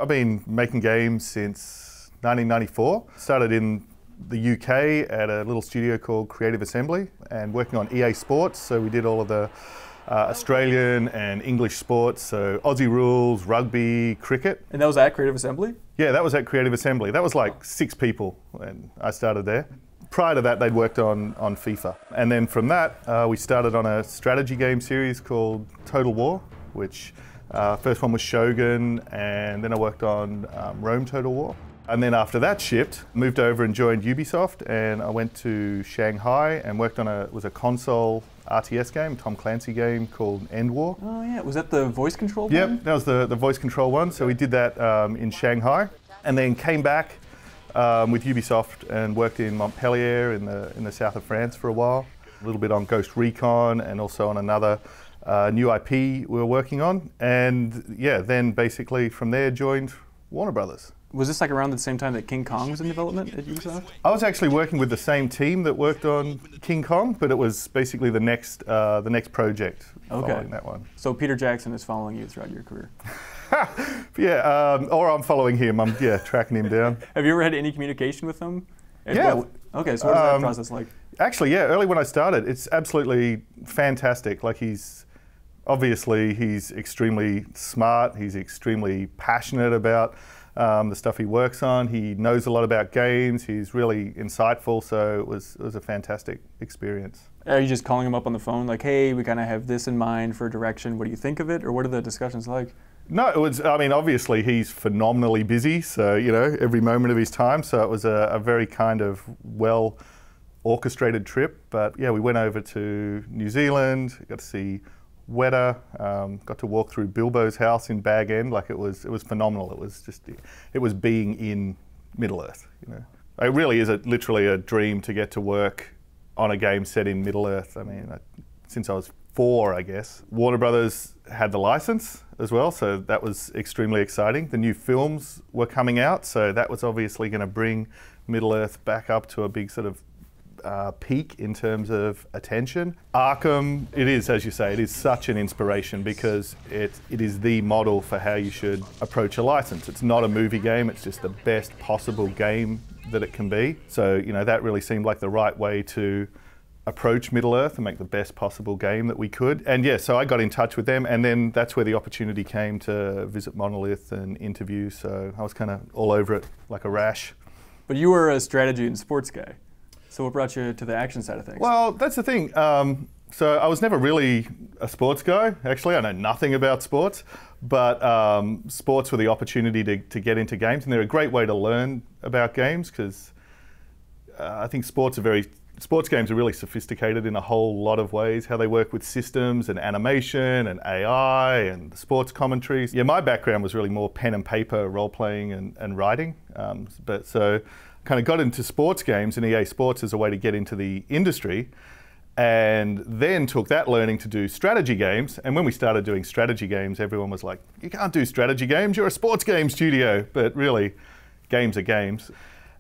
I've been making games since 1994. Started in the UK at a little studio called Creative Assembly and working on EA Sports. So we did all of the Australian and English sports, so Aussie rules, rugby, cricket. And that was at Creative Assembly? Yeah, that was at Creative Assembly. That was like 6 people when I started there. Prior to that, they'd worked on FIFA. And then from that, we started on a strategy game series called Total War, which first one was Shogun, and then I worked on Rome Total War. And then after that shift, moved over and joined Ubisoft, and I went to Shanghai and worked on it was a console RTS game, Tom Clancy game called EndWar. Oh yeah, was that the voice control one? Yep, that was the voice control one. So we did that in Shanghai, and then came back with Ubisoft and worked in Montpellier in the south of France for a while. A little bit on Ghost Recon and also on another new IP we were working on. And yeah, then basically from there joined Warner Brothers. Was this like around the same time that King Kong was in development at Ubisoft? I was actually working with the same team that worked on King Kong, but it was basically the next project following that one. So Peter Jackson is following you throughout your career? Yeah, or I'm following him. I'm tracking him down. Have you ever had any communication with him? Yeah. Okay, so what is that process like? Actually, yeah, early when I started, it's absolutely fantastic. Like he's extremely smart. He's extremely passionate about the stuff he works on. He knows a lot about games. He's really insightful, so it was a fantastic experience. Are you just calling him up on the phone like, hey, we kind of have this in mind for direction, what do you think of it? Or what are the discussions like? No, it was, I mean, obviously he's phenomenally busy, so, you know, every moment of his time, so it was a very kind of well orchestrated trip. But yeah, we went over to New Zealand, got to see Weta, got to walk through Bilbo's house in Bag End. Like it was phenomenal. It was being in Middle-earth, you know. It really is literally a dream to get to work on a game set in Middle-earth. I mean, since I was 4, I guess. Warner Brothers had the license as well, so that was extremely exciting. The new films were coming out, so that was obviously going to bring Middle-earth back up to a big sort of peak in terms of attention. Arkham, it is, as you say, it is such an inspiration because it is the model for how you should approach a license. It's not a movie game, it's just the best possible game that it can be. So, you know, that really seemed like the right way to approach Middle-earth and make the best possible game that we could. And yeah, so I got in touch with them, and then that's where the opportunity came to visit Monolith and interview, so I was kind of all over it like a rash. But you were a strategy and sports guy. So what brought you to the action side of things? Well, that's the thing. So I was never really a sports guy. Actually, I know nothing about sports, but sports were the opportunity to get into games, and they're a great way to learn about games because I think sports games are really sophisticated in a whole lot of ways, how they work with systems and animation and AI and the sports commentaries. Yeah, my background was really more pen and paper, role-playing and writing, but so kind of got into sports games and EA Sports as a way to get into the industry, and then took that learning to do strategy games. And when we started doing strategy games, everyone was like, you can't do strategy games, you're a sports game studio. But really, games are games.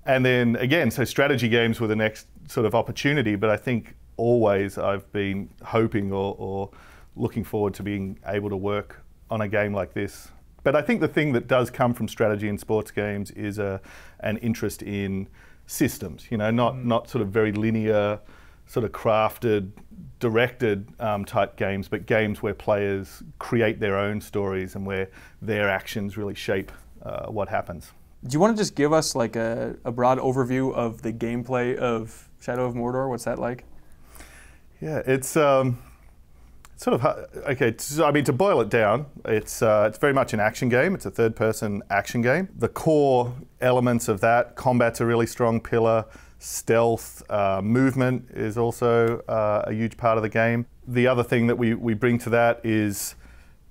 And then again, so strategy games were the next sort of opportunity, but I think always I've been hoping or looking forward to being able to work on a game like this. But I think the thing that does come from strategy in sports games is an interest in systems, you know, not sort of very linear, sort of crafted, directed type games, but games where players create their own stories and where their actions really shape what happens. Do you want to just give us like a broad overview of the gameplay of Shadow of Mordor? What's that like? Yeah, it's sort of, okay, so, I mean, to boil it down, it's very much an action game. It's a third-person action game. The core elements of that, combat's a really strong pillar, stealth, movement is also a huge part of the game. The other thing that we bring to that is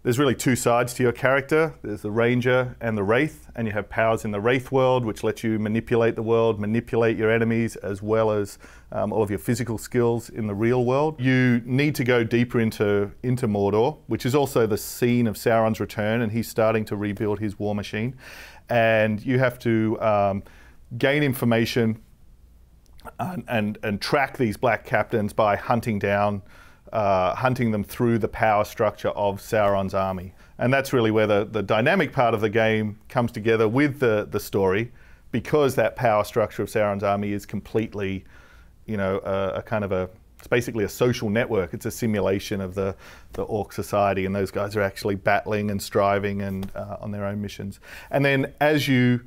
there's really 2 sides to your character. There's the Ranger and the Wraith, and you have powers in the Wraith world, which let you manipulate the world, manipulate your enemies, as well as all of your physical skills in the real world. You need to go deeper into Mordor, which is also the scene of Sauron's return, and he's starting to rebuild his war machine. And you have to gain information and track these black captains by hunting down hunting them through the power structure of Sauron's army. And that's really where the dynamic part of the game comes together with the story, because that power structure of Sauron's army is completely, you know, it's basically a social network. It's a simulation of the orc society, and those guys are actually battling and striving and on their own missions. And then as you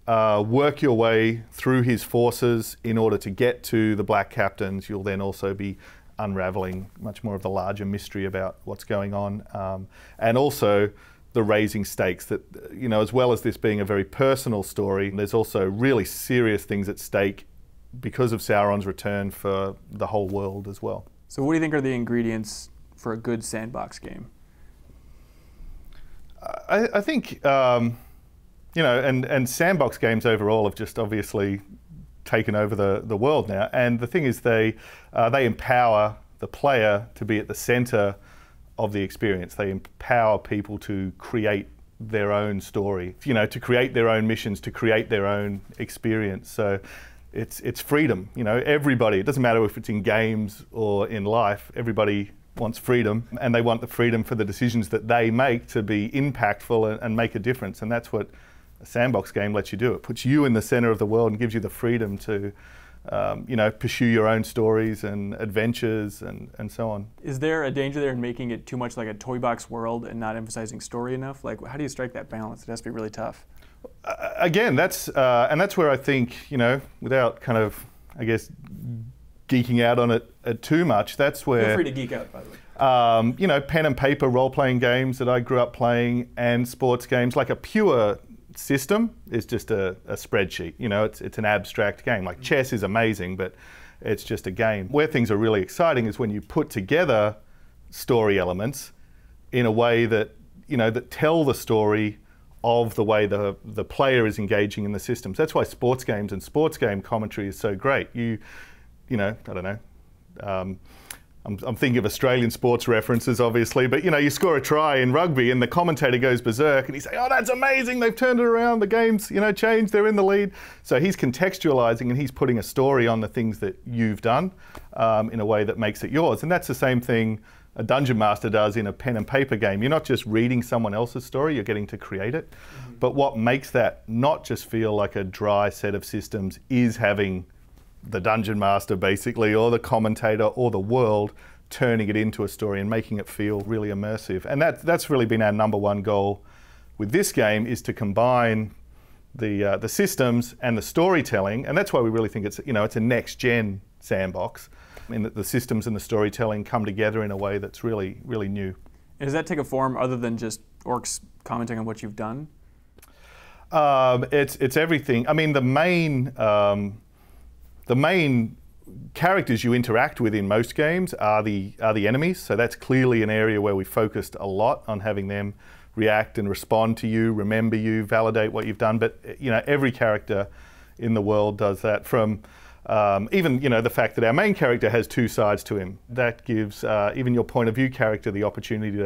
work your way through his forces in order to get to the Black Captains, you'll then also be unraveling much more of the larger mystery about what's going on, and also the raising stakes that, you know, as well as this being a very personal story, there's also really serious things at stake because of Sauron's return for the whole world as well. So what do you think are the ingredients for a good sandbox game? I think, you know, and sandbox games overall have just obviously taken over the world now. And the thing is they empower the player to be at the center of the experience. They empower people to create their own story, you know, to create their own missions, to create their own experience. So it's freedom, you know, everybody, it doesn't matter if it's in games or in life, everybody wants freedom, and they want the freedom for the decisions that they make to be impactful and make a difference. And that's what a sandbox game lets you do. It puts you in the center of the world and gives you the freedom to, you know, pursue your own stories and adventures and so on. Is there a danger there in making it too much like a toy box world and not emphasizing story enough? Like, how do you strike that balance? It has to be really tough. Again, that's where I think, you know, without kind of, I guess, geeking out on it too much, that's where... Feel free to geek out, by the way. You know, pen and paper role-playing games that I grew up playing, and sports games, like a pure system is just a spreadsheet. You know, it's an abstract game. Like chess is amazing, but it's just a game. Where things are really exciting is when you put together story elements in a way that, you know, that tell the story of the way the player is engaging in the systems. That's why sports games and sports game commentary is so great. You know, I don't know. I'm thinking of Australian sports references, obviously, but you know, you score a try in rugby and the commentator goes berserk and he's saying, "Oh, that's amazing! They've turned it around. The game's, you know, changed. They're in the lead." So he's contextualizing and he's putting a story on the things that you've done in a way that makes it yours. And that's the same thing a dungeon master does in a pen and paper game. You're not just reading someone else's story, you're getting to create it. Mm-hmm. But what makes that not just feel like a dry set of systems is having the dungeon master basically, or the commentator, or the world, turning it into a story and making it feel really immersive. And that's really been our number one goal with this game, is to combine the systems and the storytelling. And that's why we really think it's, you know, it's a next-gen sandbox, in that the systems and the storytelling come together in a way that's really, really new. And does that take a form other than just orcs commenting on what you've done? It's everything. I mean, the main characters you interact with in most games are the enemies. So that's clearly an area where we focused a lot on having them react and respond to you, remember you, validate what you've done. But you know, every character in the world does that. From even, you know, the fact that our main character has two sides to him, that gives even your point of view character the opportunity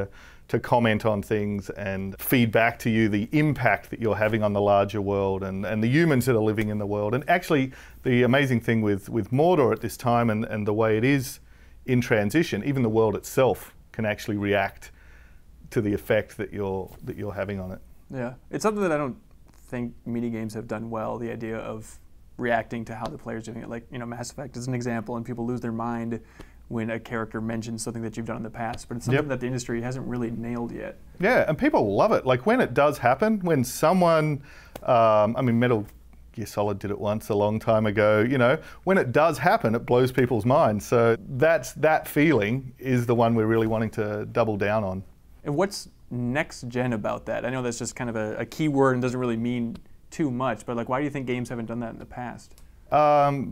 to comment on things and feed back to you the impact that you're having on the larger world and the humans that are living in the world. And actually, the amazing thing with Mordor at this time and the way it is in transition, even the world itself can actually react to the effect that you're having on it. Yeah, it's something that I don't think mini games have done well, the idea of reacting to how the player's doing it. Like, you know, Mass Effect is an example, and people lose their mind when a character mentions something that you've done in the past, but it's something that the industry hasn't really nailed yet. Yeah, and people love it. Like when it does happen, when someone, I mean, Metal Gear Solid did it once a long time ago, you know, when it does happen, it blows people's minds. So that feeling is the one we're really wanting to double down on. And what's next gen about that? I know that's just kind of a key word and doesn't really mean too much, but like, why do you think games haven't done that in the past?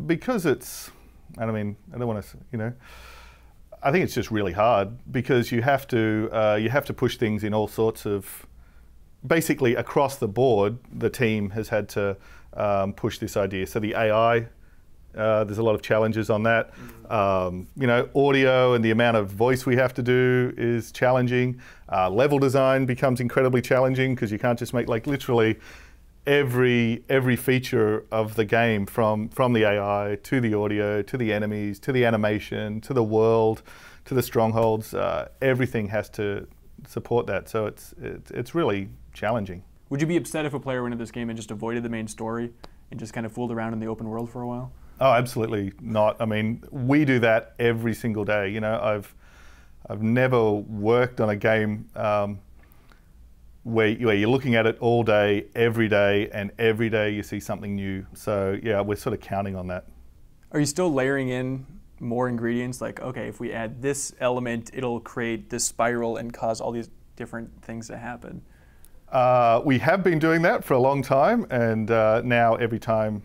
Because it's, I mean, I don't want to, you know, I think it's just really hard because you have to push things in all sorts of, basically across the board, the team has had to push this idea. So the AI, there's a lot of challenges on that. You know, audio and the amount of voice we have to do is challenging. Level design becomes incredibly challenging because you can't just make like literally every feature of the game, from the AI to the audio to the enemies to the animation to the world to the strongholds. Everything has to support that, so it's really challenging. Would you be upset if a player went into this game and just avoided the main story and just kind of fooled around in the open world for a while? Oh, absolutely not. I mean, we do that every single day. You know, I've never worked on a game where you're looking at it all day, and every day you see something new. So yeah, we're sort of counting on that. Are you still layering in more ingredients? Like, okay, if we add this element, it'll create this spiral and cause all these different things to happen. We have been doing that for a long time, and now every time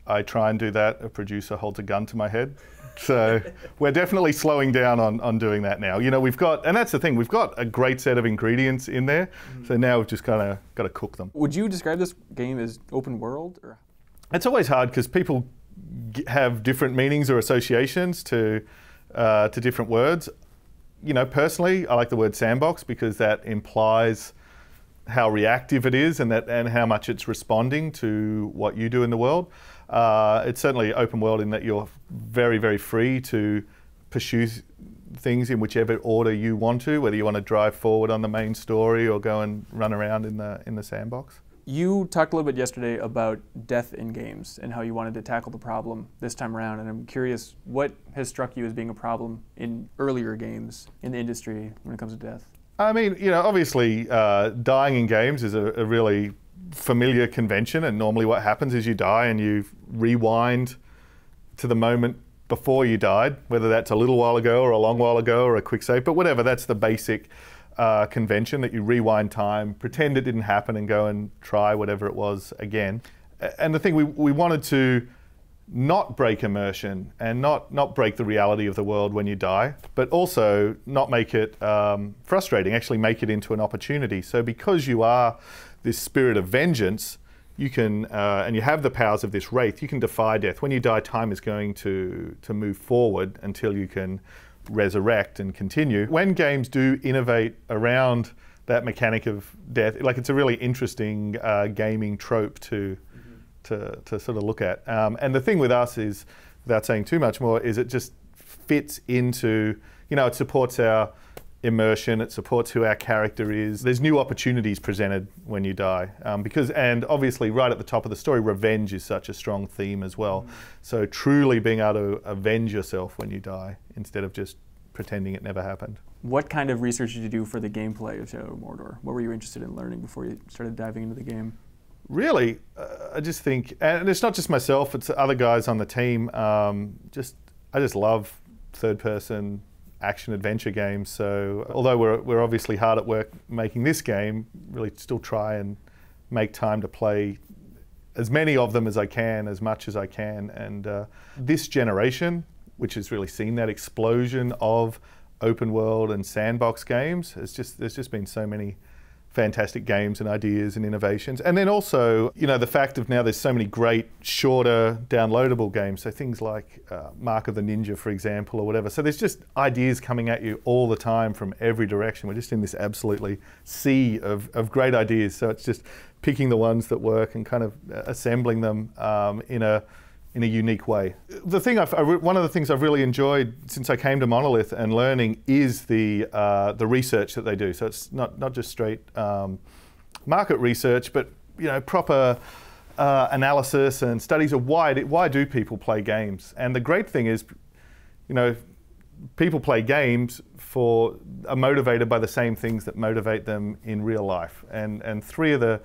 I try and do that, a producer holds a gun to my head. So we're definitely slowing down on doing that now. You know, we've got, and that's the thing, we've got a great set of ingredients in there, so now we've just kind of got to cook them. Would you describe this game as open world? Or? It's always hard because people have different meanings or associations to different words. You know, personally, I like the word sandbox because that implies how reactive it is and how much it's responding to what you do in the world. It's certainly open world in that you're very, very free to pursue things in whichever order you want to, whether you want to drive forward on the main story or go and run around in the sandbox. You talked a little bit yesterday about death in games and how you wanted to tackle the problem this time around, and I'm curious, what has struck you as being a problem in earlier games in the industry when it comes to death? I mean, you know, obviously dying in games is a really familiar convention, and normally what happens is you die and you rewind to the moment before you died, whether that's a little while ago or a long while ago or a quick save, but whatever, that's the basic convention, that you rewind time, pretend it didn't happen and go and try whatever it was again. And the thing, we wanted to not break immersion and not break the reality of the world when you die, but also not make it frustrating, actually make it into an opportunity. So because you are this spirit of vengeance, you can, and you have the powers of this wraith, you can defy death. When you die, time is going to move forward until you can resurrect and continue. When games do innovate around that mechanic of death, like, it's a really interesting gaming trope to sort of look at. And the thing with us is, without saying too much more, is it just fits into, you know, it supports our immersion, it supports who our character is. There's new opportunities presented when you die. And obviously right at the top of the story, revenge is such a strong theme as well. So truly being able to avenge yourself when you die instead of just pretending it never happened. What kind of research did you do for the gameplay of Shadow of Mordor? What were you interested in learning before you started diving into the game? Really, I just think, and it's not just myself, it's other guys on the team, I just love third-person action-adventure games. So although we're obviously hard at work making this game, really still try and make time to play as many of them as I can, as much as I can. And this generation, which has really seen that explosion of open world and sandbox games, there's just been so many fantastic games and ideas and innovations. And then also, you know, the fact of now there's so many great, shorter, downloadable games. So things like Mark of the Ninja, for example, or whatever. So there's just ideas coming at you all the time from every direction. We're just in this absolutely sea of great ideas. So it's just picking the ones that work and kind of assembling them in a unique way. The thing one of the things I've really enjoyed since I came to Monolith and learning is the research that they do. So it's not just straight market research, but, you know, proper analysis and studies of why do people play games. And the great thing is, you know, people play games are motivated by the same things that motivate them in real life. And three of the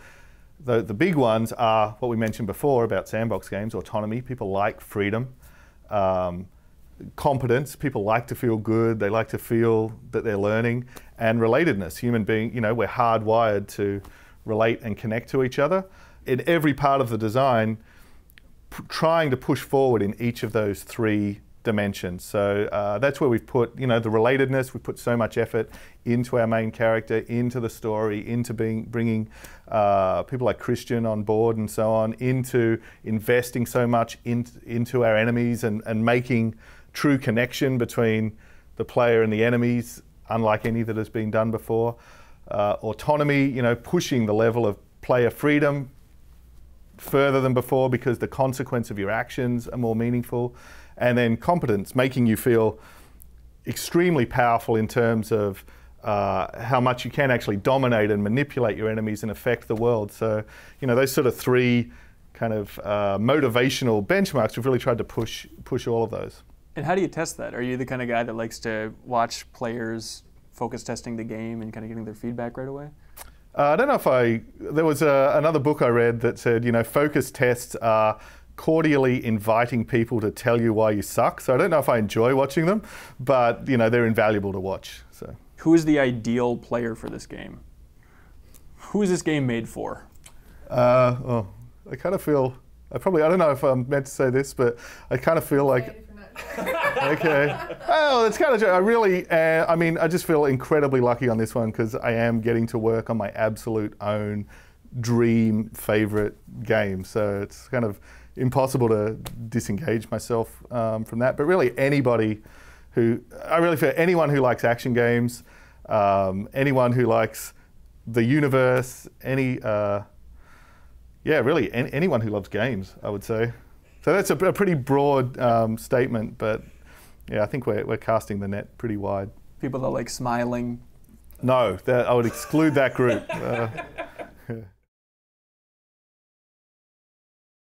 big ones are what we mentioned before about sandbox games: autonomy. People like freedom. Competence. People like to feel good. They like to feel that they're learning. And relatedness. Human being, you know, we're hardwired to relate and connect to each other. In every part of the design, trying to push forward in each of those three dimensions. So that's where we've put, you know, the relatedness. We've put so much effort into our main character, into the story, into bringing people like Christian on board and so on, into investing so much into our enemies and making true connection between the player and the enemies, unlike any that has been done before. Autonomy, you know, pushing the level of player freedom further than before because the consequence of your actions are more meaningful. And then competence, making you feel extremely powerful in terms of how much you can actually dominate and manipulate your enemies and affect the world. So, those sort of three kind of motivational benchmarks, we've really tried to push all of those. And how do you test that? Are you the kind of guy that likes to watch players focus testing the game and kind of getting their feedback right away? I don't know if there was another book I read that said, focus tests are cordially inviting people to tell you why you suck. So I don't know if I enjoy watching them, but they're invaluable to watch. So. Who is the ideal player for this game? Who is this game made for? I kind of feel, I don't know if I'm meant to say this, but I kind of feel like, okay. Oh, it's kind of, I really, I just feel incredibly lucky on this one because I am getting to work on my absolute own dream favorite game. So it's kind of impossible to disengage myself from that. But really anyone who likes action games, anyone who likes the universe, anyone who loves games, I would say. So that's a pretty broad statement, but yeah, I think we're casting the net pretty wide. People that like smiling? No, I would exclude that group.